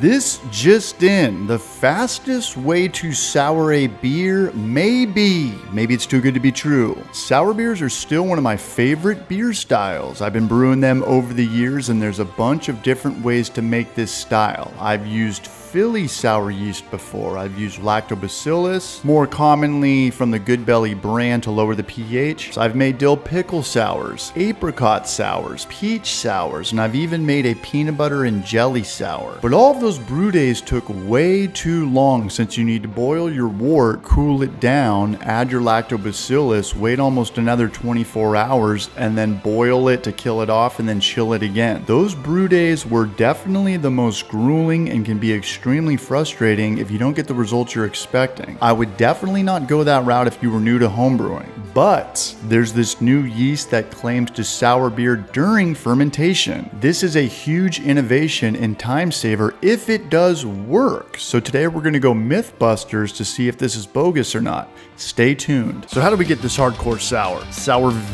This just in, the fastest way to sour a beer maybe it's too good to be true. Sour beers are still one of my favorite beer styles. I've been brewing them over the years and there's a bunch of different ways to make this style. I've used Philly sour yeast before. I've used lactobacillus, more commonly from the Good Belly brand to lower the pH. So I've made dill pickle sours, apricot sours, peach sours, and I've even made a peanut butter and jelly sour. But all of those brew days took way too long since you need to boil your wort, cool it down, add your lactobacillus, wait almost another 24 hours, and then boil it to kill it off and then chill it again. Those brew days were definitely the most grueling and can be extremely frustrating if you don't get the results you're expecting. I would definitely not go that route if you were new to homebrewing. But there's this new yeast that claims to sour beer during fermentation. This is a huge innovation and time saver if it does work. So today we're going to go Mythbusters to see if this is bogus or not. Stay tuned. So how do we get this hardcore sour? Cerevisiae?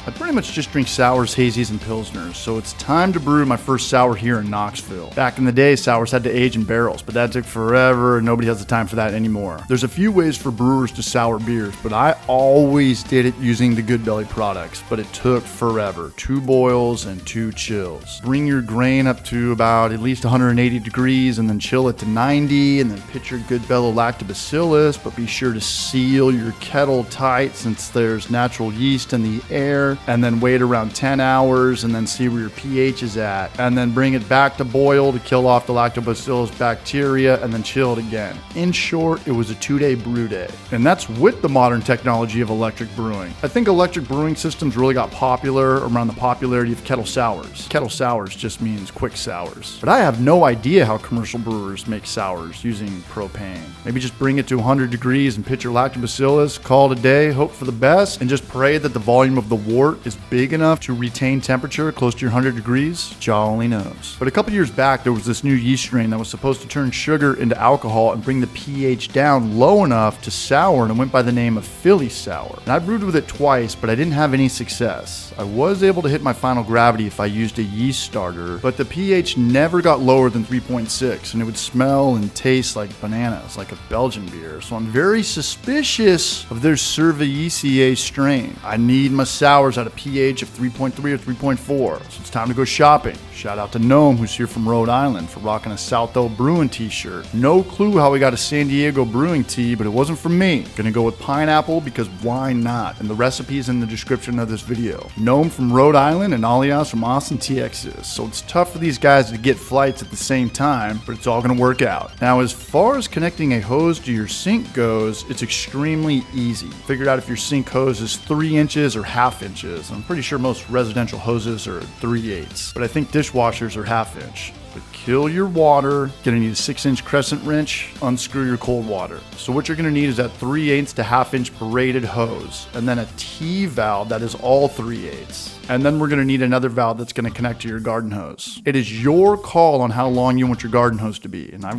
I pretty much just drink sours, hazies, and pilsners. So it's time to brew my first sour here in Knoxville. Back in the day, sours had to age in barrels, but that took forever and nobody has the time for that anymore. There's a few ways for brewers to sour beers, but I always did it using the Good Belly products, but it took forever. 2 boils and 2 chills. Bring your grain up to about at least 180 degrees and then chill it to 90 and then pitch your Good Belly lactobacillus, but be sure to seal your kettle tight since there's natural yeast in the air, and then wait around 10 hours and then see where your pH is at, and then bring it back to boil to kill off the lactobacillus bacteria and then chill it again. In short, it was a 2-day brew day. And that's with the modern technology of electric brewing. I think electric brewing systems really got popular around the popularity of kettle sours. Kettle sours just means quick sours. But I have no idea how commercial brewers make sours using propane. Maybe just bring it to 100 degrees and pitch your lactobacillus, call it a day, hope for the best, and just pray that the volume of the wort is big enough to retain temperature close to your 100 degrees. Jah only knows. But a couple years back, there was this new yeast strain that was supposed to turn sugar into alcohol and bring the pH down low enough to sour, and it went by the name of Philly sour. And I brewed with it twice, but I didn't have any success. I was able to hit my final gravity if I used a yeast starter, but the pH never got lower than 3.6, and it would smell and taste like bananas, like a Belgian beer. So I'm very suspicious of their Cerevisiae strain. I need my sours at a pH of 3.3 or 3.4, so it's time to go shopping. Shout out to Gnome, who's here from Rhode Island, for rocking a Southdale Brewing t-shirt. No clue how we got a San Diego Brewing tee, but it wasn't from me. Gonna go with pineapple because why not? And the recipe is in the description of this video. Gnome from Rhode Island and Alias from Austin, Texas. So it's tough for these guys to get flights at the same time, but it's all gonna work out. Now, as far as connecting a hose to your sink goes, it's extremely easy. Figure out if your sink hose is 3 inches or 1/2 inches. I'm pretty sure most residential hoses are 3/8, but I think dishwashers are 1/2 inch. But kill your water. Gonna need a 6-inch crescent wrench, unscrew your cold water. So what you're gonna need is that 3/8 to 1/2 inch braided hose, and then a T valve that is all 3/8. And then we're gonna need another valve that's gonna connect to your garden hose. It is your call on how long you want your garden hose to be. And I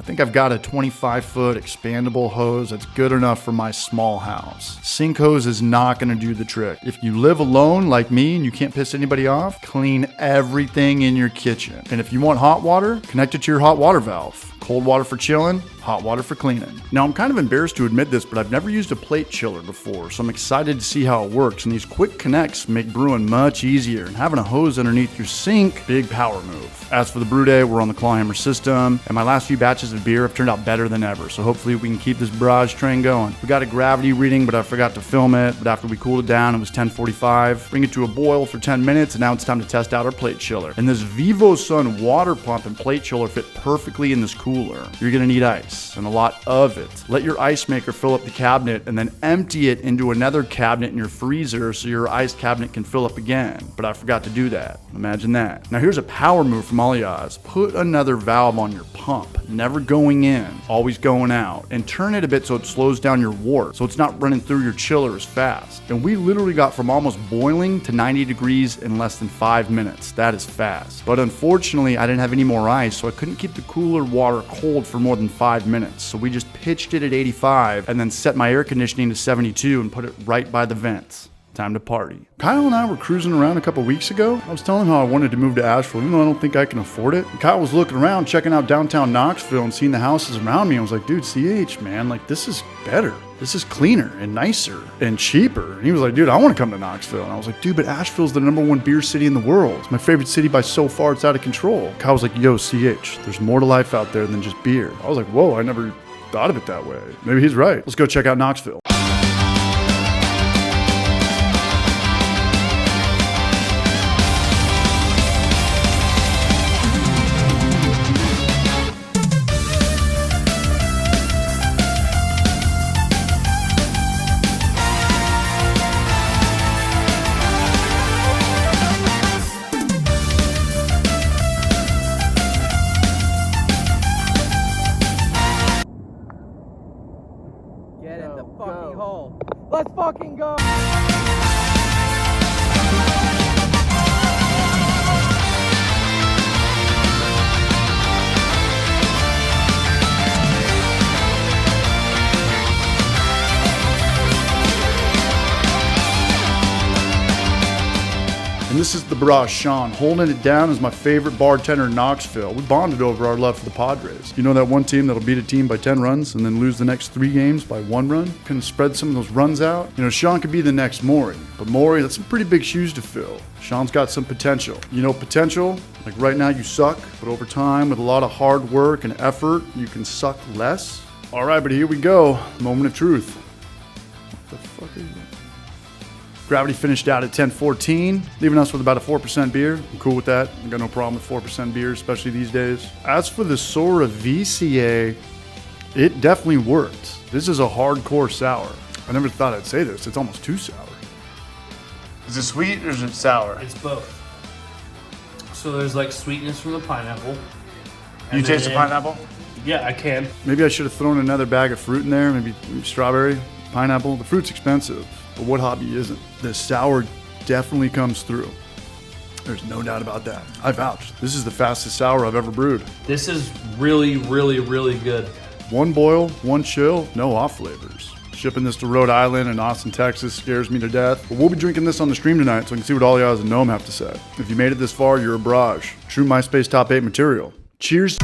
think I've got a 25-foot expandable hose that's good enough for my small house. Sink hose is not gonna do the trick. If you live alone like me and you can't piss anybody off, clean everything in your kitchen. And if you want hot water, connect it to your hot water valve. Cold water for chilling, hot water for cleaning. Now, I'm kind of embarrassed to admit this, but I've never used a plate chiller before, so I'm excited to see how it works. And these quick connects make brewing much easier, and having a hose underneath your sink, big power move. As for the brew day, we're on the Clawhammer system, and my last few batches of beer have turned out better than ever, so hopefully we can keep this barrage train going. We got a gravity reading, but I forgot to film it, but after we cooled it down, it was 10:45. Bring it to a boil for 10 minutes, and now it's time to test out our plate chiller. And this VivoSun water pump and plate chiller fit perfectly in this cooler. You're gonna need ice, and a lot of it. Let your ice maker fill up the cabinet and then empty it into another cabinet in your freezer so your ice cabinet can fill up again. But I forgot to do that. Imagine that. Now here's a power move from Alias. Put another valve on your pump, never going in, always going out, and turn it a bit so it slows down your wort, so it's not running through your chiller as fast. And we literally got from almost boiling to 90 degrees in less than 5 minutes. That is fast. But unfortunately, I didn't have any more ice, so I couldn't keep the cooler water cold for more than 5 minutes. So we just pitched it at 85 and then set my air conditioning to 72 and put it right by the vents. time to party. Kyle and I were cruising around a couple weeks ago. I was telling him how I wanted to move to Asheville, even though I don't think I can afford it. And Kyle was looking around, checking out downtown Knoxville and seeing the houses around me. I was like, dude, CH, man, like this is better. This is cleaner and nicer and cheaper. And he was like, dude, I want to come to Knoxville. And I was like, dude, but Asheville's the #1 beer city in the world. It's my favorite city by so far, it's out of control. Kyle was like, yo, CH, there's more to life out there than just beer. I was like, whoa, I never thought of it that way. Maybe he's right. Let's go check out Knoxville. Get in the fucking hole. Let's fucking go. And this is the Barrage Sean, holding it down as my favorite bartender in Knoxville. We bonded over our love for the Padres. You know that one team that'll beat a team by 10 runs and then lose the next 3 games by 1 run? Can spread some of those runs out? You know, Sean could be the next Maury, but Maury, that's some pretty big shoes to fill. Sean's got some potential. You know potential? Like right now you suck, but over time with a lot of hard work and effort, you can suck less. All right, but here we go. Moment of truth. What the fuck are you doing? Gravity finished out at 10.14, leaving us with about a 4% beer. I'm cool with that. I got no problem with 4% beer, especially these days. As for the Sora VCA, it definitely worked. This is a hardcore sour. I never thought I'd say this. It's almost too sour. Is it sweet or is it sour? It's both. So there's like sweetness from the pineapple. You taste the pineapple? Yeah, I can. Maybe I should have thrown another bag of fruit in there, maybe strawberry, pineapple. The fruit's expensive, but what hobby isn't? The sour definitely comes through. There's no doubt about that. I vouch. This is the fastest sour I've ever brewed. This is really, really, really good. 1 boil, 1 chill, no off flavors. Shipping this to Rhode Island and Austin, Texas scares me to death. But we'll be drinking this on the stream tonight so I can see what all you guys in Nome have to say. If you made it this far, you're a barrage. True MySpace top 8 material. Cheers.